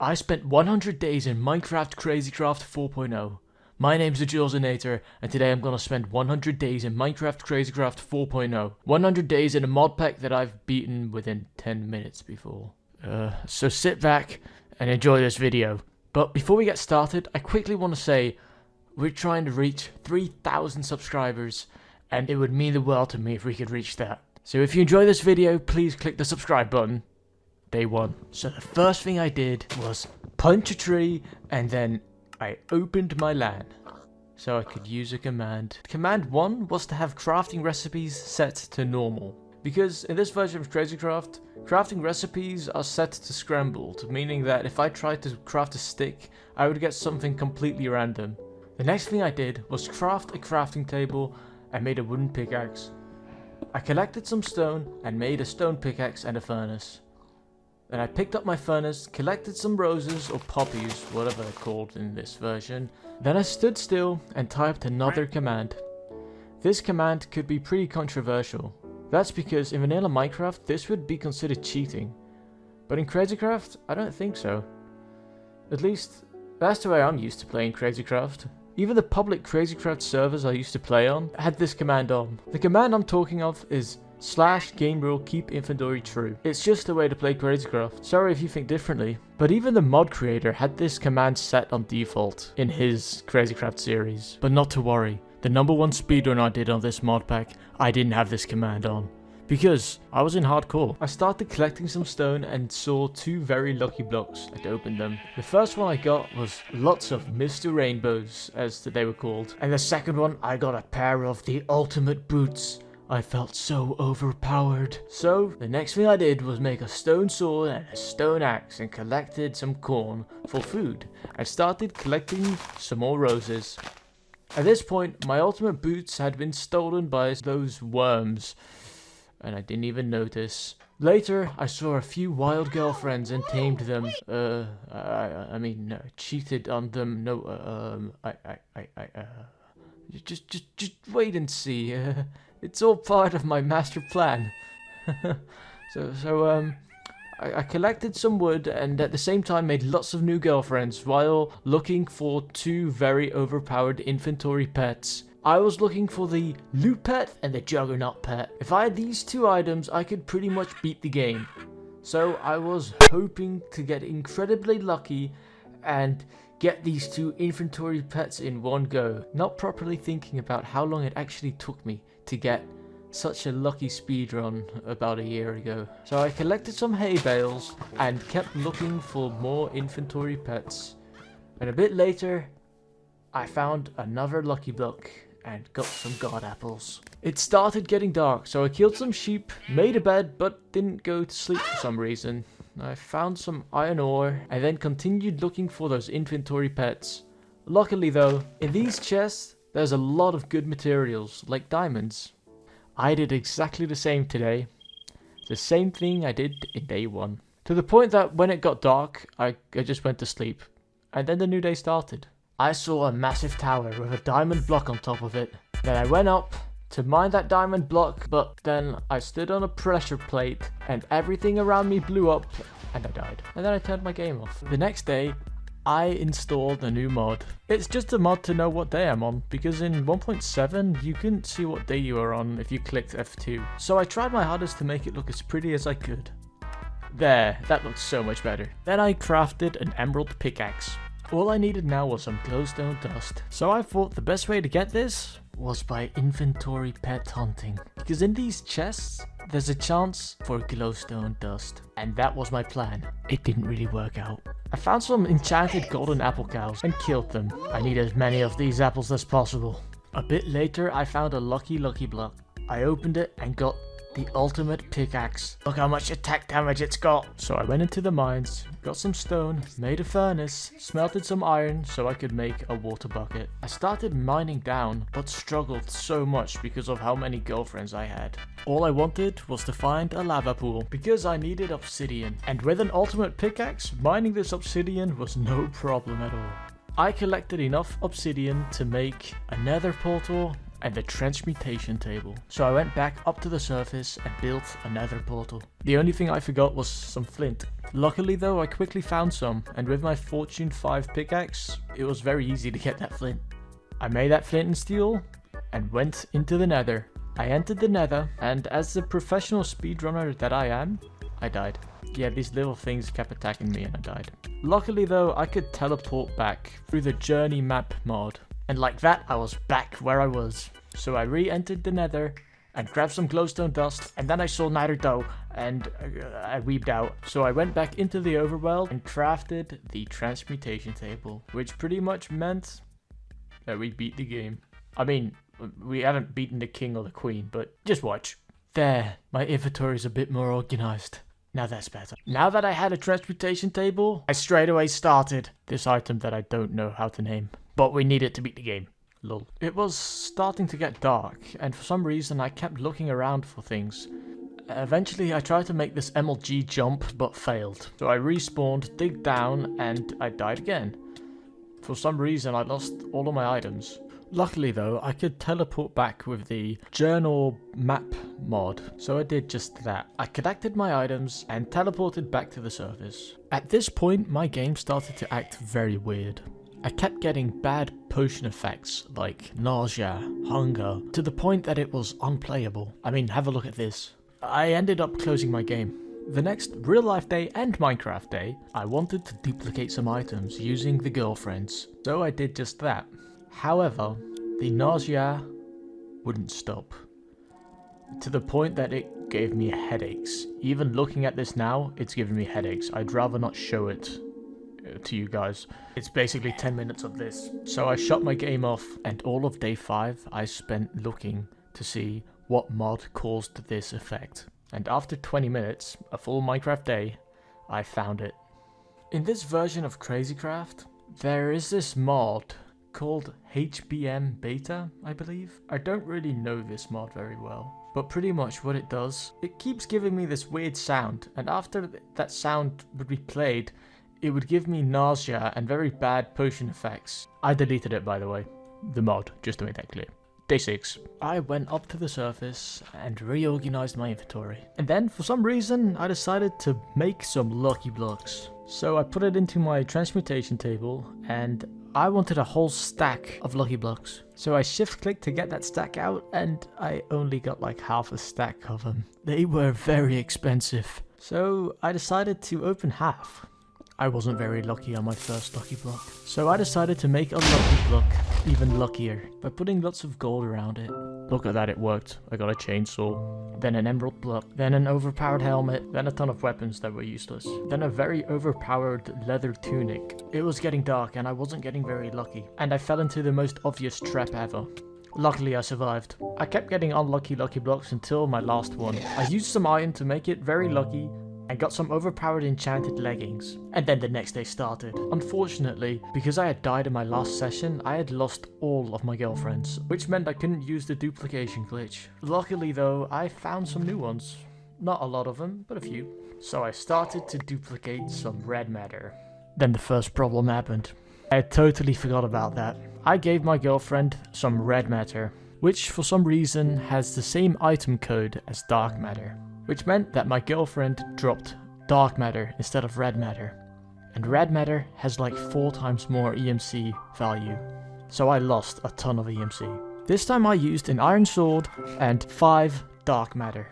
I spent 100 days in Minecraft CrazyCraft 4.0. My name's the Jillsinator, and today I'm gonna spend 100 days in Minecraft CrazyCraft 4.0. 100 days in a mod pack that I've beaten within 10 minutes before. So sit back and enjoy this video. But before we get started, I quickly want to say we're trying to reach 3,000 subscribers, and it would mean the world to me if we could reach that. So if you enjoy this video, please click the subscribe button. Day one. So the first thing I did was punch a tree, and then I opened my LAN so I could use a command. Command 1 was to have crafting recipes set to normal. Because in this version of CrazyCraft, crafting recipes are set to scrambled, meaning that if I tried to craft a stick, I would get something completely random. The next thing I did was craft a crafting table and made a wooden pickaxe. I collected some stone and made a stone pickaxe and a furnace. Then I picked up my furnace, collected some roses or poppies, whatever they're called in this version. Then I stood still and typed another command. This command could be pretty controversial. That's because in vanilla Minecraft this would be considered cheating. But in CrazyCraft, I don't think so. At least, that's the way I'm used to playing CrazyCraft. Even the public CrazyCraft servers I used to play on had this command on. The command I'm talking of is /game rule keep inventory true. It's just a way to play CrazyCraft. Sorry if you think differently. But even the mod creator had this command set on default in his CrazyCraft series. But not to worry, the number one speedrun I did on this mod pack, I didn't have this command on. Because I was in hardcore. I started collecting some stone and saw two very lucky blocks and opened them. The first one I got was lots of Mr. Rainbows, as they were called. And the second one, I got a pair of the ultimate boots. I felt so overpowered. So, the next thing I did was make a stone sword and a stone axe and collected some corn for food. I started collecting some more roses. At this point, my ultimate boots had been stolen by those worms, and I didn't even notice. Later, I saw a few wild girlfriends and tamed them. Cheated on them. Just wait and see. It's all part of my master plan. I collected some wood and at the same time made lots of new girlfriends while looking for two very overpowered inventory pets. I was looking for the loot pet and the juggernaut pet. If I had these two items, I could pretty much beat the game. So I was hoping to get incredibly lucky and get these two inventory pets in one go, not properly thinking about how long it actually took me to get such a lucky speedrun about a year ago. So I collected some hay bales and kept looking for more inventory pets. And a bit later, I found another lucky block and got some god apples. It started getting dark, so I killed some sheep, made a bed, but didn't go to sleep for some reason. I found some iron ore and then continued looking for those inventory pets. Luckily though, in these chests, there's a lot of good materials, like diamonds. I did exactly the same today. The same thing I did in day one. To the point that when it got dark, I just went to sleep. And then the new day started. I saw a massive tower with a diamond block on top of it. Then I went up to mine that diamond block, but then I stood on a pressure plate and everything around me blew up and I died. And then I turned my game off. The next day, I installed a new mod. It's just a mod to know what day I'm on, because in 1.7 you couldn't see what day you were on if you clicked F2. So I tried my hardest to make it look as pretty as I could. There, that looks so much better. Then I crafted an emerald pickaxe. All I needed now was some glowstone dust. So I thought the best way to get this was by inventory pet hunting. Because in these chests, there's a chance for glowstone dust. And that was my plan. It didn't really work out. I found some enchanted golden apple cows and killed them. I need as many of these apples as possible. A bit later, I found a lucky block. I opened it and got the ultimate pickaxe. Look how much attack damage it's got. So I went into the mines, got some stone, made a furnace, smelted some iron so I could make a water bucket. I started mining down, but struggled so much because of how many girlfriends I had. All I wanted was to find a lava pool, because I needed obsidian. And with an ultimate pickaxe, mining this obsidian was no problem at all. I collected enough obsidian to make a nether portal and the transmutation table. So I went back up to the surface and built another portal. The only thing I forgot was some flint. Luckily though, I quickly found some, and with my Fortune 5 pickaxe, it was very easy to get that flint. I made that flint and steel, and went into the nether. I entered the nether, and as the professional speedrunner that I am, I died. Yeah, these little things kept attacking me and I died. Luckily though, I could teleport back through the journey map mod. And like that, I was back where I was. So I re-entered the nether and grabbed some glowstone dust, and then I saw Naruto and I weeped out. So I went back into the overworld and crafted the transmutation table, which pretty much meant that we beat the game. I mean, we haven't beaten the king or the queen, but just watch. There, my inventory is a bit more organized. Now that's better. Now that I had a transmutation table, I straight away started this item that I don't know how to name. But we need it to beat the game. Lol. It was starting to get dark, and for some reason I kept looking around for things. Eventually I tried to make this MLG jump, but failed. So I respawned, dig down, and I died again. For some reason I lost all of my items. Luckily though, I could teleport back with the journal map mod, so I did just that. I collected my items and teleported back to the surface. At this point, my game started to act very weird. I kept getting bad potion effects like nausea, hunger, to the point that it was unplayable. I mean, have a look at this. I ended up closing my game. The next real life day and Minecraft day, I wanted to duplicate some items using the girlfriends, so I did just that. However, the nausea wouldn't stop, to the point that it gave me headaches. Even looking at this now, it's giving me headaches. I'd rather not show it to you guys. It's basically 10 minutes of this. So I shut my game off, and all of day 5 I spent looking to see what mod caused this effect. And after 20 minutes, a full Minecraft day, I found it. In this version of CrazyCraft, there is this mod called HBM Beta, I believe. I don't really know this mod very well, but pretty much what it does, it keeps giving me this weird sound, and after that sound would be played, it would give me nausea and very bad potion effects. I deleted it, by the way, the mod, just to make that clear. Day 6. I went up to the surface and reorganized my inventory. And then, for some reason, I decided to make some lucky blocks. So I put it into my transmutation table, and I wanted a whole stack of lucky blocks. So I shift clicked to get that stack out, and I only got like half a stack of them. They were very expensive. So I decided to open half. I wasn't very lucky on my first lucky block. So I decided to make a lucky block even luckier by putting lots of gold around it. Look at that, it worked. I got a chainsaw, then an emerald block, then an overpowered helmet, then a ton of weapons that were useless, then a very overpowered leather tunic. It was getting dark and I wasn't getting very lucky, and I fell into the most obvious trap ever. Luckily I survived. I kept getting unlucky lucky blocks until my last one. I used some iron to make it very lucky, and got some overpowered enchanted leggings. And then the next day started. Unfortunately, because I had died in my last session, I had lost all of my girlfriends, which meant I couldn't use the duplication glitch. Luckily though, I found some new ones. Not a lot of them, but a few. So I started to duplicate some red matter. Then the first problem happened. I had totally forgot about that. I gave my girlfriend some red matter, which for some reason has the same item code as dark matter, which meant that my girlfriend dropped dark matter instead of red matter. And red matter has like 4 times more EMC value. So I lost a ton of EMC. This time I used an iron sword and 5 dark matter.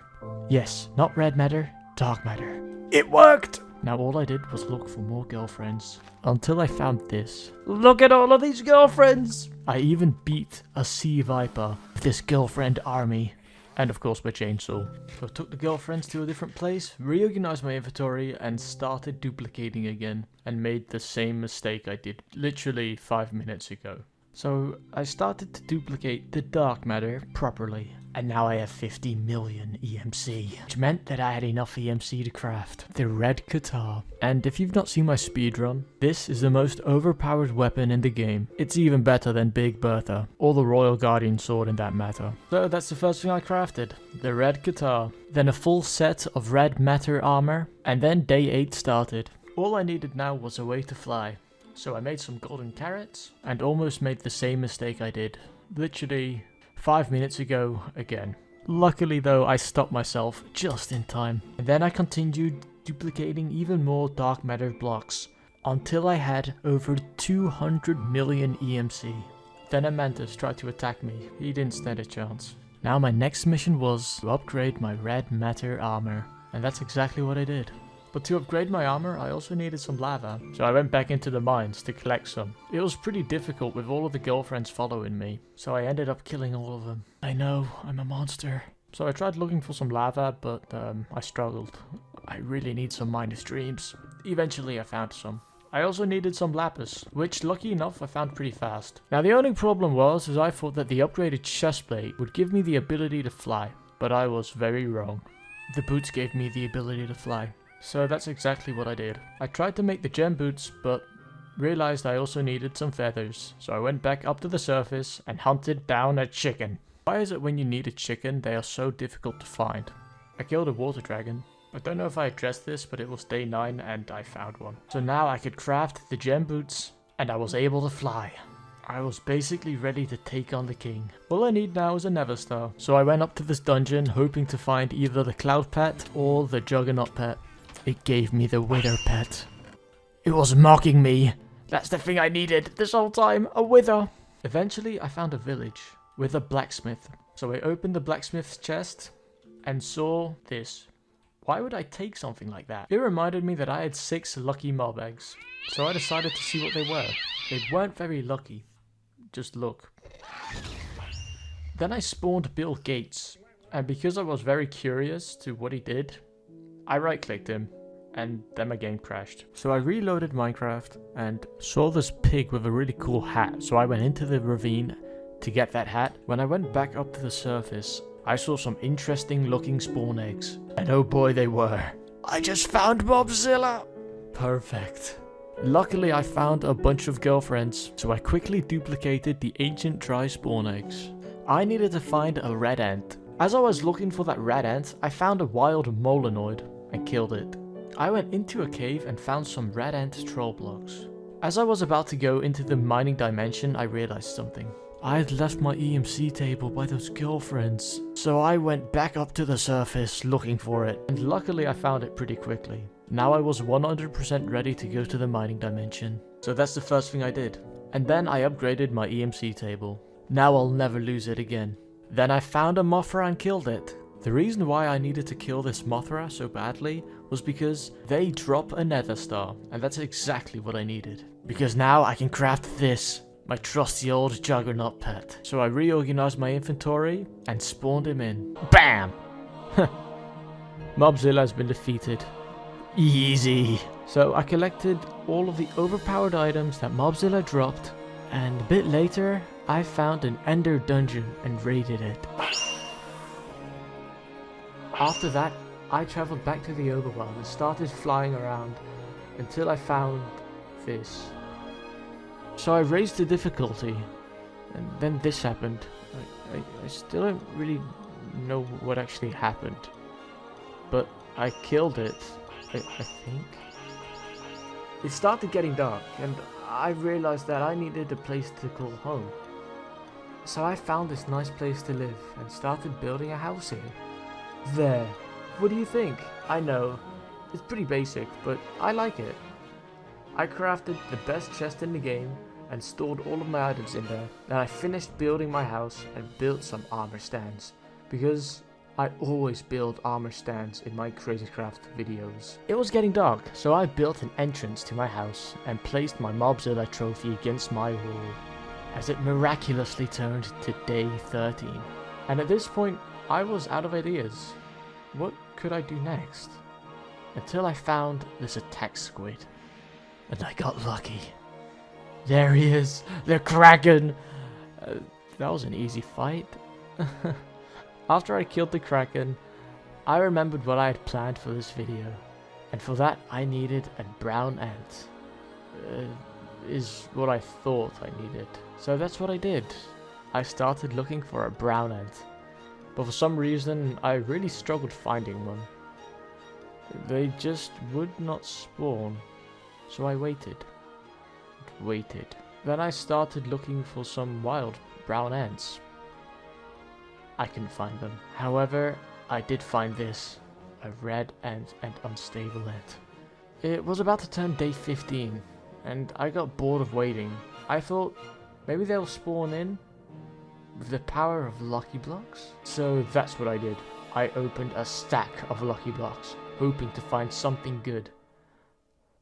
Yes, not red matter, dark matter. It worked! Now all I did was look for more girlfriends, until I found this. Look at all of these girlfriends! I even beat a sea viper with this girlfriend army. And of course my chainsaw. So I took the girlfriends to a different place, reorganized my inventory, and started duplicating again. And made the same mistake I did literally 5 minutes ago. So I started to duplicate the dark matter properly. And now I have 50 million EMC, which meant that I had enough EMC to craft the red guitar. And if you've not seen my speedrun, this is the most overpowered weapon in the game. It's even better than Big Bertha, or the Royal Guardian sword in that matter. So that's the first thing I crafted, the red guitar. Then a full set of red matter armor, and then day 8 started. All I needed now was a way to fly. So I made some golden carrots, and almost made the same mistake I did literally 5 minutes ago again. Luckily though, I stopped myself just in time. And then I continued duplicating even more dark matter blocks until I had over 200 million EMC. Then a Mantis tried to attack me. He didn't stand a chance. Now my next mission was to upgrade my red matter armor. And that's exactly what I did. But to upgrade my armor, I also needed some lava. So I went back into the mines to collect some. It was pretty difficult with all of the girlfriends following me. So I ended up killing all of them. I know, I'm a monster. So I tried looking for some lava, but I struggled. I really need some minus dreams. Eventually I found some. I also needed some lapis, which lucky enough I found pretty fast. Now the only problem was I thought that the upgraded chestplate would give me the ability to fly, but I was very wrong. The boots gave me the ability to fly. So that's exactly what I did. I tried to make the gem boots, but realized I also needed some feathers. So I went back up to the surface and hunted down a chicken. Why is it when you need a chicken, they are so difficult to find? I killed a water dragon. I don't know if I addressed this, but it was day 9 and I found one. So now I could craft the gem boots and I was able to fly. I was basically ready to take on the king. All I need now is a nether star. So I went up to this dungeon hoping to find either the cloud pet or the juggernaut pet. It gave me the wither pet. It was mocking me. That's the thing I needed this whole time, a wither. Eventually I found a village with a blacksmith. So I opened the blacksmith's chest and saw this. Why would I take something like that? It reminded me that I had 6 lucky mob eggs. So I decided to see what they were. They weren't very lucky. Just look. Then I spawned Bill Gates. And because I was very curious to what he did, I right-clicked him. And then my game crashed. So I reloaded Minecraft and saw this pig with a really cool hat. So I went into the ravine to get that hat. When I went back up to the surface, I saw some interesting looking spawn eggs. And oh boy they were. I just found Mobzilla! Perfect. Luckily I found a bunch of girlfriends, so I quickly duplicated the ancient dry spawn eggs. I needed to find a red ant. As I was looking for that red ant, I found a wild molenoid and killed it. I went into a cave and found some red ant troll blocks. As I was about to go into the mining dimension, I realized something. I had left my EMC table by those girlfriends. So I went back up to the surface looking for it, and luckily I found it pretty quickly. Now I was 100% ready to go to the mining dimension. So that's the first thing I did. And then I upgraded my EMC table. Now I'll never lose it again. Then I found a Mothra and killed it. The reason why I needed to kill this Mothra so badly was because they drop a nether star, and that's exactly what I needed. Because now I can craft this, my trusty old juggernaut pet. So I reorganized my inventory and spawned him in. BAM! Mobzilla has been defeated. Easy. So I collected all of the overpowered items that Mobzilla dropped, and a bit later I found an ender dungeon and raided it. After that, I traveled back to the overworld and started flying around until I found this. So I raised the difficulty, and then this happened. I still don't really know what actually happened, but I killed it, I think. It started getting dark, and I realized that I needed a place to call home. So I found this nice place to live and started building a house here. There. What do you think? I know, it's pretty basic, but I like it. I crafted the best chest in the game and stored all of my items in there. Then I finished building my house and built some armor stands, because I always build armor stands in my CrazyCraft videos. It was getting dark, so I built an entrance to my house and placed my Mobzilla trophy against my wall, as it miraculously turned to day 13. And at this point, I was out of ideas. What could I do next? Until I found this attack squid, and I got lucky. There he is, the Kraken! That was an easy fight. After I killed the Kraken, I remembered what I had planned for this video, and for that I needed a brown ant. Is what I thought I needed. So that's what I did. I started looking for a brown ant, but for some reason I really struggled finding one. They just would not spawn, so I waited. Then I started looking for some wild brown ants. I couldn't find them. However, I did find this, a red ant and unstable ant. It was about to turn day 15, and I got bored of waiting. I thought maybe they'll spawn in with the power of Lucky Blocks. So that's what I did. I opened a stack of Lucky Blocks, hoping to find something good.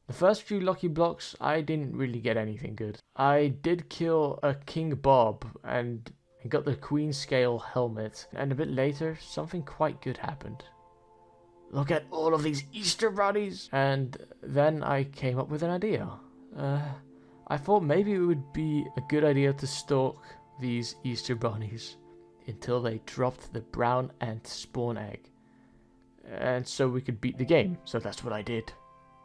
The first few Lucky Blocks, I didn't really get anything good. I did kill a King Bob and got the Queen Scale helmet, and a bit later, something quite good happened. Look at all of these Easter bunnies! And then I came up with an idea. I thought maybe it would be a good idea to stalk these Easter bunnies until they dropped the brown ant spawn egg. And so we could beat the game. So that's what I did.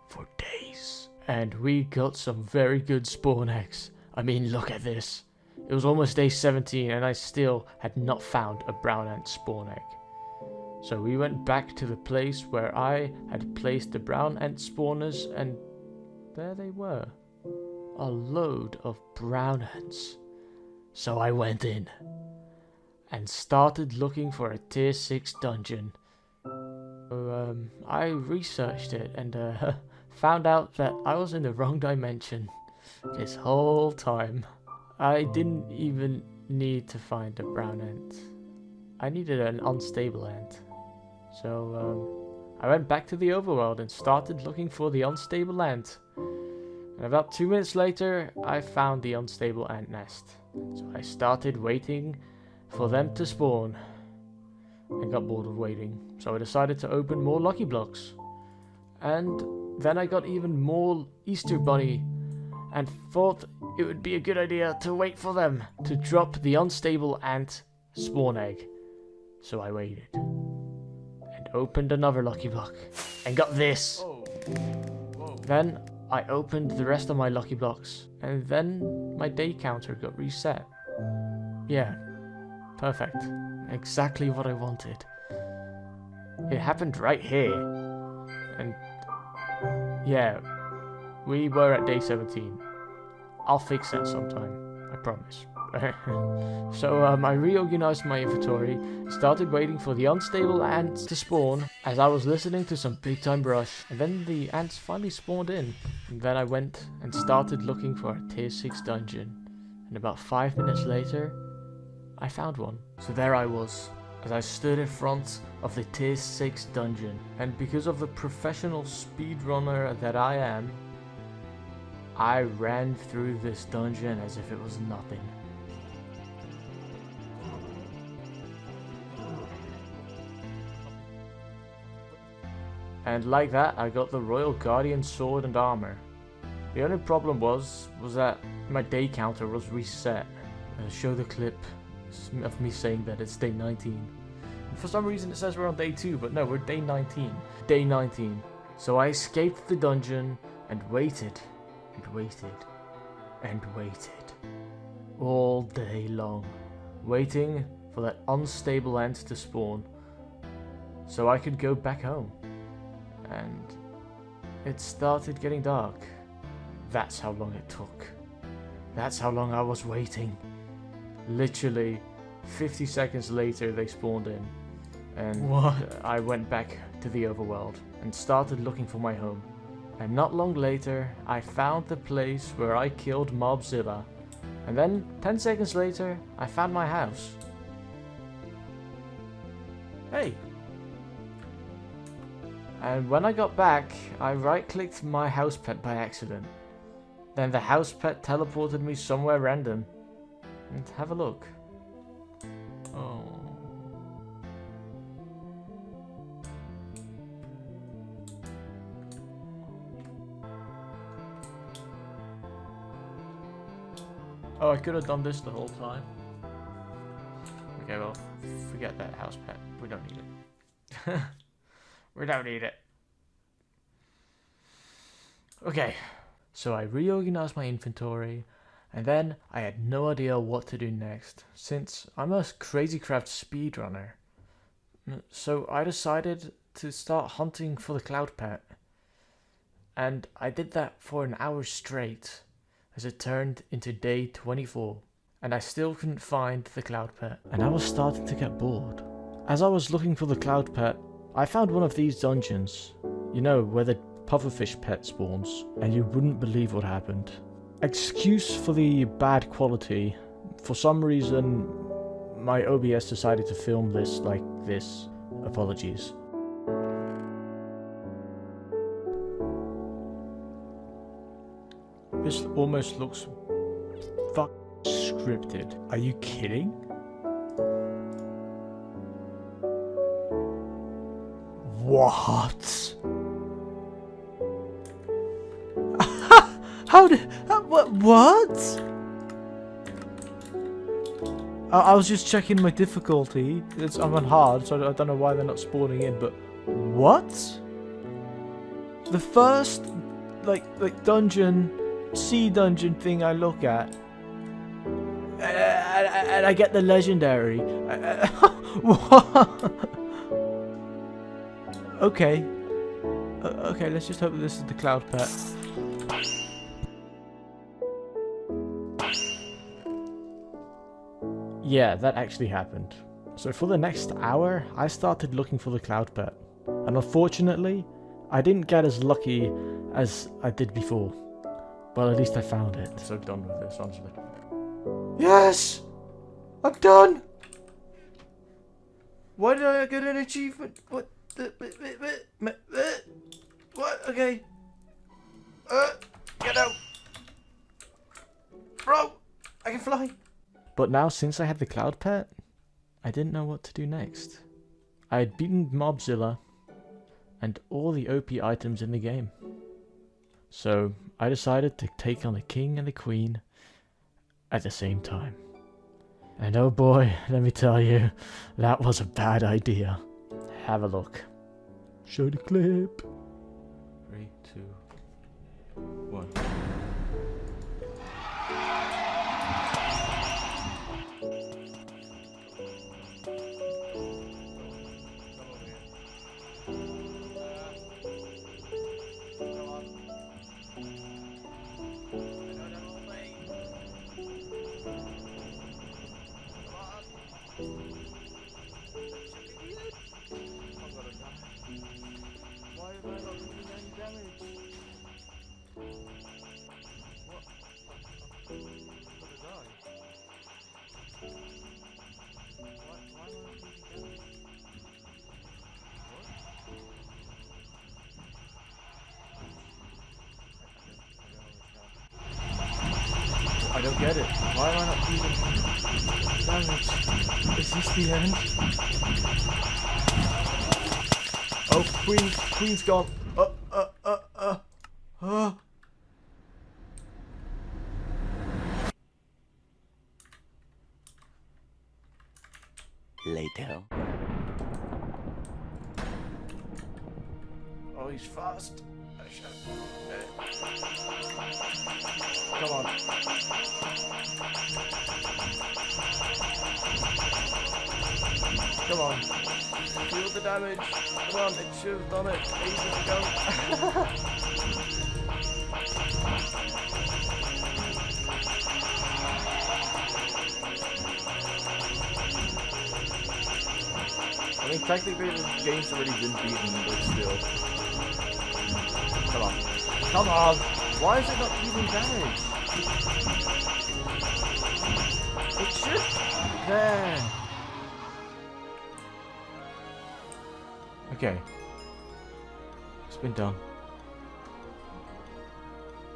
For days. And we got some very good spawn eggs. I mean, look at this. It was almost day 17 and I still had not found a brown ant spawn egg. So we went back to the place where I had placed the brown ant spawners, and there they were. A load of brown ants. So I went in and started looking for a tier 6 dungeon. So, I researched it and found out that I was in the wrong dimension this whole time. I didn't even need to find a brown ant. I needed an unstable ant. So I went back to the overworld and started looking for the unstable ant. And about 2 minutes later, I found the unstable ant nest. So I started waiting for them to spawn and got bored of waiting. So I decided to open more Lucky Blocks. And then I got even more Easter Bunny and thought it would be a good idea to wait for them to drop the unstable ant spawn egg. So I waited and opened another Lucky Block and got this. Then I opened the rest of my Lucky Blocks, and then my day counter got reset. Yeah, perfect. Exactly what I wanted. It happened right here. And yeah, we were at day 17. I'll fix that sometime, I promise. So I reorganized my inventory, started waiting for the unstable ants to spawn as I was listening to some big time brush, and then the ants finally spawned in. And then I went and started looking for a tier 6 dungeon, and about 5 minutes later I found one. So there I was, as I stood in front of the tier 6 dungeon, and because of the professional speedrunner that I am, I ran through this dungeon as if it was nothing. And like that, I got the Royal Guardian sword and armor. The only problem was that my day counter was reset. I'll show the clip of me saying that it's day 19. And for some reason it says we're on day 2, but no, we're day 19. Day 19. So I escaped the dungeon and waited and waited and waited all day long, waiting for that unstable ant to spawn so I could go back home. And it started getting dark. That's how long it took. That's how long I was waiting. Literally 50 seconds later they spawned in, and I went back to the overworld and started looking for my home. And not long later I found the place where I killed Mobzilla, and then 10 seconds later I found my house. Hey! And when I got back, I right-clicked my house pet by accident. Then the house pet teleported me somewhere random. And have a look. Oh. Oh, I could have done this the whole time. Okay, well, forget that house pet. We don't need it. We don't need it. Okay, so I reorganized my inventory, and then I had no idea what to do next, since I'm a CrazyCraft speedrunner. So I decided to start hunting for the cloud pet. And I did that for an hour straight, as it turned into day 24. and I still couldn't find the cloud pet. And I was starting to get bored. As I was looking for the cloud pet, I found one of these dungeons. You know, where the pufferfish pet spawns. And you wouldn't believe what happened. Excuse for the bad quality. For some reason, my OBS decided to film this like this. Apologies. This almost looks scripted. Are you kidding? What? How did... What? I was just checking my difficulty. I'm on hard, so I don't know why they're not spawning in, but... What? The first, like dungeon, sea dungeon thing I look at, and I get the legendary. What? Okay. Okay, let's just hope that this is the cloud pet. Yeah, that actually happened. So for the next hour, I started looking for the cloud pet. And unfortunately, I didn't get as lucky as I did before. But at least I found it. I'm so done with this, honestly. Yes! I'm done! Why did I get an achievement? What? What? Okay. Get out! Bro! I can fly! But now, since I had the cloud pet, I didn't know what to do next. I had beaten Mobzilla and all the OP items in the game. So I decided to take on the king and the queen at the same time. And oh boy, let me tell you, that was a bad idea. Have a look. Show the clip. 3, 2, 1. I don't get it. Why am I not dealing damage? Is this the end? Oh, Queen's gone. Later. Oh, he's fast. Come on. Come on. Feel the damage. Come on, it should have done it ages ago. I mean, technically the game's already been beaten, but still. Come on. Come on! Why is it not dealing damage? It should... There! Okay. It's been done.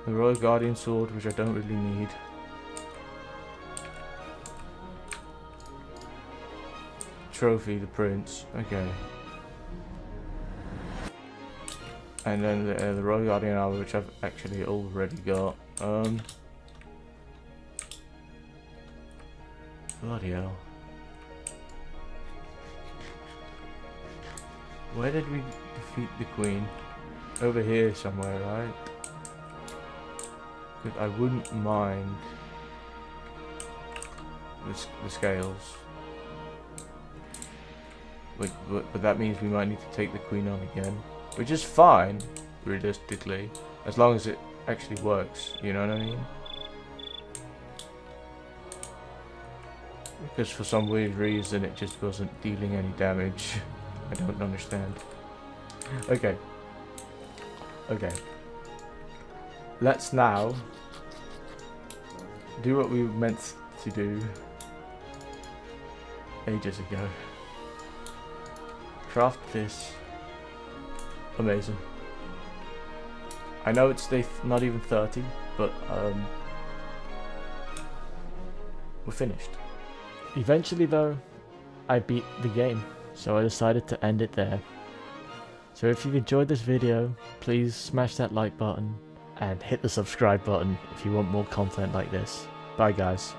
The Royal Guardian Sword, which I don't really need. Trophy, the Prince. Okay. And then the Royal Guardian Armor, which I've actually already got. Bloody hell. Where did we defeat the Queen? Over here somewhere, right? Because I wouldn't mind the scales. But that means we might need to take the Queen on again. Which is fine, realistically, as long as it actually works, you know what I mean? because for some weird reason it just wasn't dealing any damage. I don't understand. Okay. Okay. Let's now do what we were meant to do ages ago. Craft this. Amazing. I know it's day not even 30, but we're finished. Eventually though, I beat the game, so I decided to end it there. So if you've enjoyed this video, please smash that like button and hit the subscribe button if you want more content like this. Bye guys.